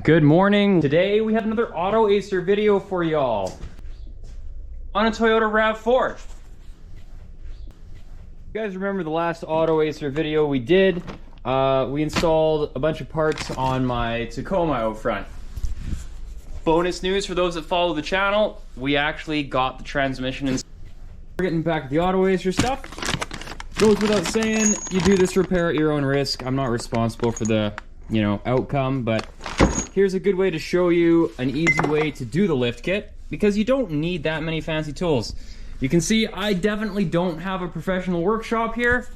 Good morning. Today we have another Autoacer video for y'all on a Toyota RAV4. You guys remember the last Autoacer video we did? We installed a bunch of parts on my Tacoma out front. Bonus news for those that follow the channel, we actually got the transmission and we're getting back to the Autoacer stuff. Goes without saying, you do this repair at your own risk. I'm not responsible for the, outcome, but here's a good way to show you an easy way to do the lift kit because you don't need that many fancy tools. You can see I definitely don't have a professional workshop here,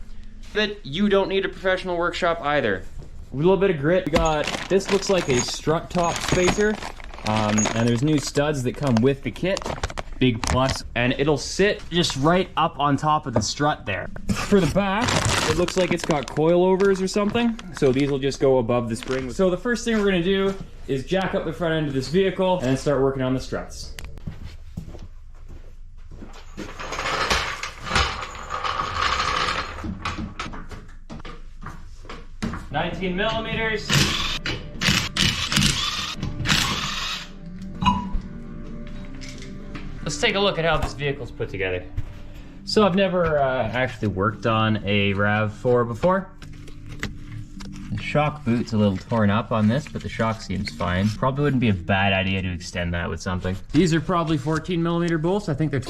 but you don't need a professional workshop either. A little bit of grit. We got, this looks like a strut top spacer, and there's new studs that come with the kit. Big plus, and it'll sit just right up on top of the strut there. For the back, it looks like it's got coilovers or something, so these will just go above the spring. So the first thing we're gonna do is jack up the front end of this vehicle and then start working on the struts. $19 millimeters. Let's take a look at how this vehicle's put together. So I've never actually worked on a RAV4 before. The shock boot's a little torn up on this, but the shock seems fine. Probably wouldn't be a bad idea to extend that with something. These are probably 14 millimeter bolts. I think they're...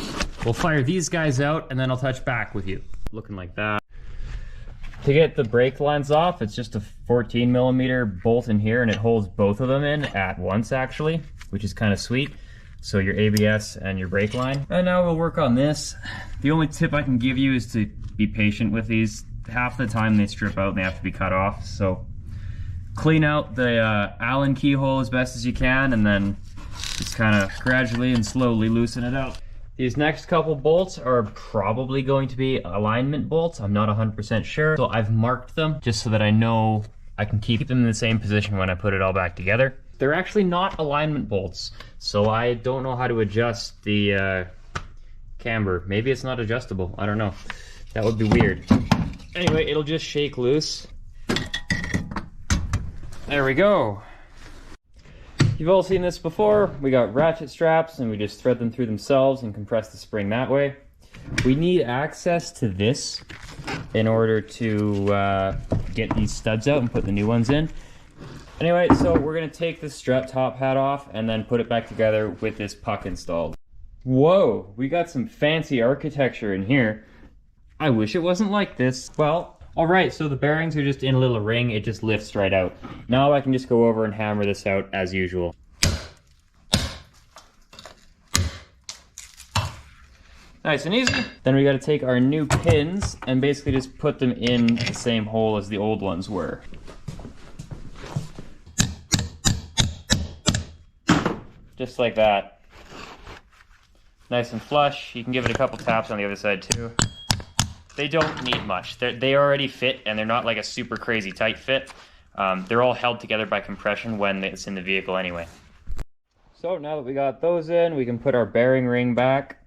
We'll fire these guys out and then I'll touch back with you. Looking like that. To get the brake lines off, it's just a 14 millimeter bolt in here and it holds both of them in at once actually, which is kind of sweet. So your ABS and your brake line. And now we'll work on this. The only tip I can give you is to be patient with these. Half the time they strip out and they have to be cut off. So clean out the Allen keyhole as best as you can and then just kind of gradually and slowly loosen it out. These next couple bolts are probably going to be alignment bolts. I'm not 100% sure. So I've marked them just so that I know I can keep them in the same position when I put it all back together. They're actually not alignment bolts, so I don't know how to adjust the camber. Maybe it's not adjustable, I don't know. That would be weird. Anyway, it'll just shake loose. There we go. You've all seen this before. We got ratchet straps and we just thread them through themselves and compress the spring that way. We need access to this in order to get these studs out and put the new ones in. Anyway, so we're gonna take the strut top hat off and then put it back together with this puck installed. Whoa, we got some fancy architecture in here. I wish it wasn't like this. Well, all right, so the bearings are just in a little ring. It just lifts right out. Now I can just go over and hammer this out as usual. Nice and easy. Then we gotta take our new pins and basically just put them in the same hole as the old ones were. Just like that. Nice and flush. You can give it a couple taps on the other side too. They don't need much. They already fit and they're not like a super crazy tight fit. They're all held together by compression when it's in the vehicle anyway. So now that we got those in, we can put our bearing ring back.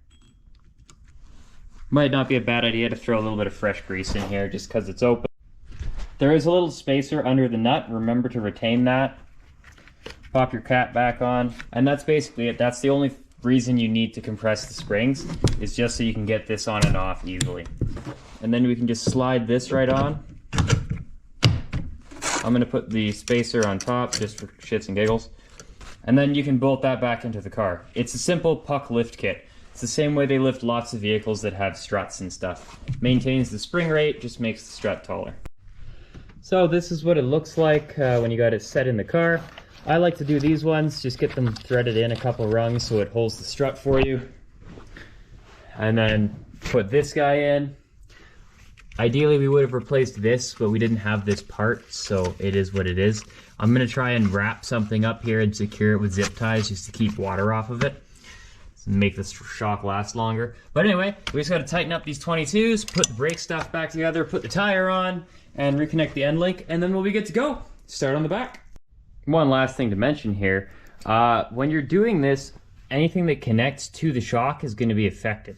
Might not be a bad idea to throw a little bit of fresh grease in here just because it's open. There is a little spacer under the nut. Remember to retain that. Pop your cap back on, and that's basically it. That's the only reason you need to compress the springs, is just so you can get this on and off easily. And then we can just slide this right on. I'm gonna put the spacer on top just for shits and giggles. And then you can bolt that back into the car. It's a simple puck lift kit. It's the same way they lift lots of vehicles that have struts and stuff. Maintains the spring rate, just makes the strut taller. So this is what it looks like when you got it set in the car. I like to do these ones, just get them threaded in a couple rungs so it holds the strut for you. And then put this guy in. Ideally we would have replaced this, but we didn't have this part, so it is what it is. I'm gonna try and wrap something up here and secure it with zip ties just to keep water off of it. Make this shock last longer. But anyway, we just gotta tighten up these 22s, put the brake stuff back together, put the tire on, and reconnect the end link, and then we'll be good to go. Start on the back. One last thing to mention here, when you're doing this, anything that connects to the shock is going to be affected.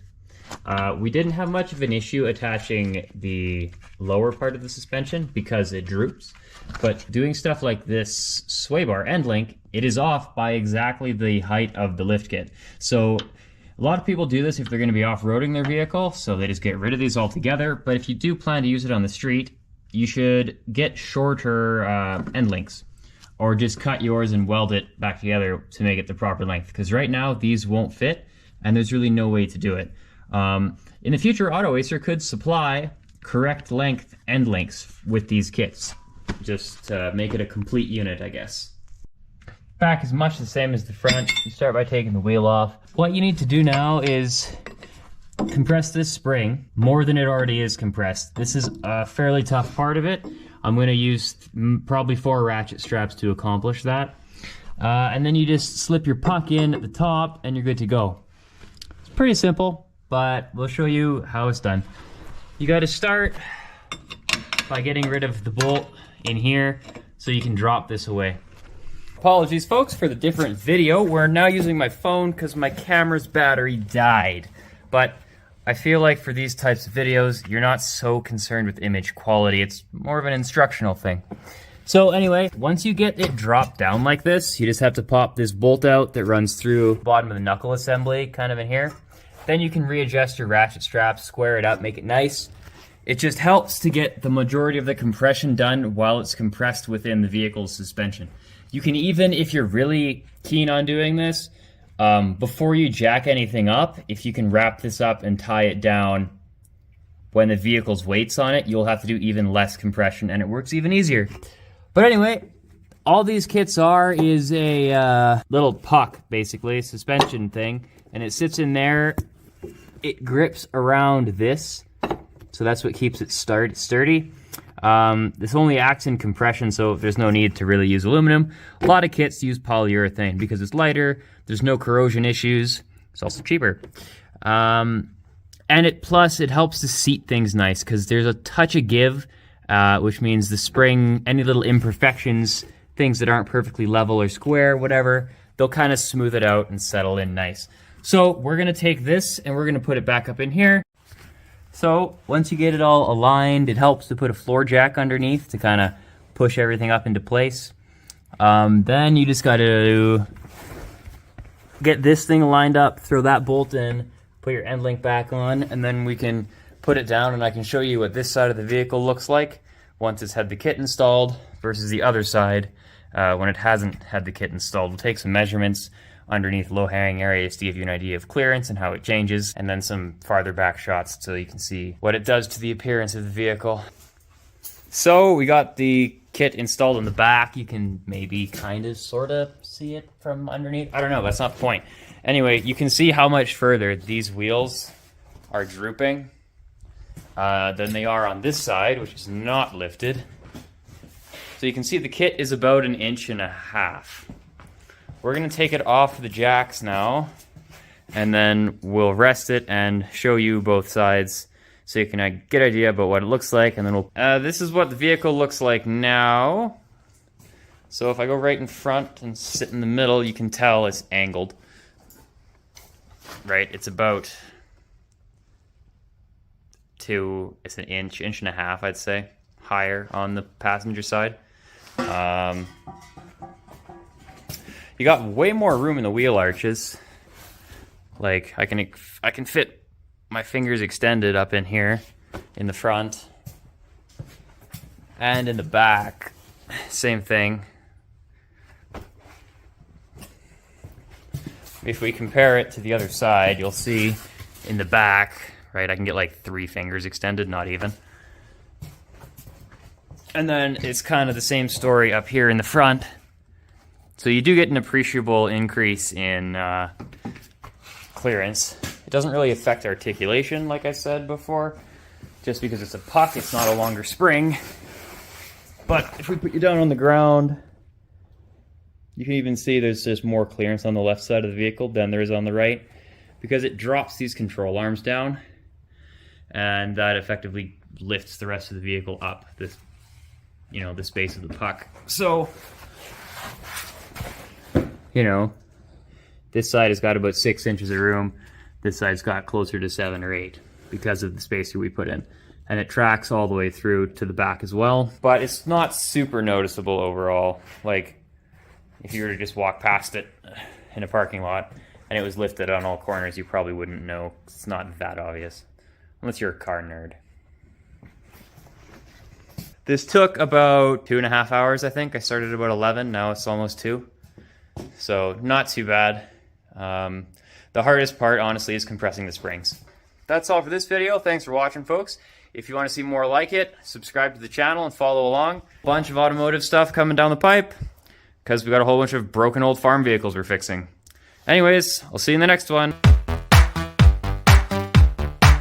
We didn't have much of an issue attaching the lower part of the suspension because it droops. But doing stuff like this sway bar end link, it is off by exactly the height of the lift kit. So a lot of people do this if they're going to be off-roading their vehicle, so they just get rid of these altogether. But if you do plan to use it on the street, you should get shorter end links, or just cut yours and weld it back together to make it the proper length. Because right now these won't fit, and there's really no way to do it. In the future, Autoacer could supply correct length end links with these kits, just to make it a complete unit, I guess. Back is much the same as the front. You start by taking the wheel off. What you need to do now is compress this spring more than it already is compressed. This is a fairly tough part of it. I'm going to use probably 4 ratchet straps to accomplish that. And then you just slip your puck in at the top and you're good to go. It's pretty simple, but we'll show you how it's done. You got to start by getting rid of the bolt in here so you can drop this away. Apologies folks for the different video. We're now using my phone because my camera's battery died. But I feel like for these types of videos, you're not so concerned with image quality. It's more of an instructional thing. So anyway, once you get it dropped down like this, you just have to pop this bolt out that runs through the bottom of the knuckle assembly, kind of in here. Then you can readjust your ratchet straps, square it up, make it nice. It just helps to get the majority of the compression done while it's compressed within the vehicle's suspension. You can even, if you're really keen on doing this, before you jack anything up, if you can wrap this up and tie it down when the vehicle's weight's on it, you'll have to do even less compression and it works even easier. But anyway, all these kits is a little puck, basically, suspension thing, and it sits in there. It grips around this, so that's what keeps it sturdy. This only acts in compression, so there's no need to really use aluminum. A lot of kits use polyurethane because it's lighter, there's no corrosion issues, it's also cheaper. And plus it helps to seat things nice because there's a touch of give, which means the spring, any little imperfections, things that aren't perfectly level or square, whatever, they'll kind of smooth it out and settle in nice. So we're gonna take this and we're gonna put it back up in here. So once you get it all aligned, it helps to put a floor jack underneath to kind of push everything up into place. Then you just got to get this thing lined up, throw that bolt in, put your end link back on, and then we can put it down and I can show you what this side of the vehicle looks like once it's had the kit installed versus the other side when it hasn't had the kit installed. We'll take some measurements underneath low-hanging areas to give you an idea of clearance and how it changes, and then some farther back shots so you can see what it does to the appearance of the vehicle. So we got the kit installed in the back. You can maybe kind of sort of see it from underneath. I don't know, that's not the point. Anyway, you can see how much further these wheels are drooping than they are on this side, which is not lifted. So you can see the kit is about 1.5 inches. We're going to take it off the jacks now, and then we'll rest it and show you both sides so you can get an idea about what it looks like, and then we'll... this is what the vehicle looks like now. So if I go right in front and sit in the middle, you can tell it's angled. Right, it's about it's 1.5 inches, I'd say, higher on the passenger side. You got way more room in the wheel arches. Like I can fit my fingers extended up in here in the front and in the back. Same thing. If we compare it to the other side, you'll see in the back, right, I can get like 3 fingers extended, not even. And then it's kind of the same story up here in the front. So you do get an appreciable increase in clearance. It doesn't really affect articulation, like I said before. Just because it's a puck, it's not a longer spring. But if we put you down on the ground, you can even see there's just more clearance on the left side of the vehicle than there is on the right, because it drops these control arms down, and that effectively lifts the rest of the vehicle up, this, you know, the space of the puck. So, you know, this side has got about 6 inches of room. This side's got closer to 7 or 8 because of the spacer we put in. And it tracks all the way through to the back as well. But it's not super noticeable overall. Like, if you were to just walk past it in a parking lot and it was lifted on all corners, you probably wouldn't know. It's not that obvious, unless you're a car nerd. This took about 2.5 hours, I think. I started about 11, now it's almost 2. So not too bad. The hardest part, honestly, is compressing the springs. That's all for this video. Thanks for watching, folks. If you want to see more like it, subscribe to the channel and follow along. Bunch of automotive stuff coming down the pipe, because we got a whole bunch of broken old farm vehicles we're fixing. Anyways, I'll see you in the next one.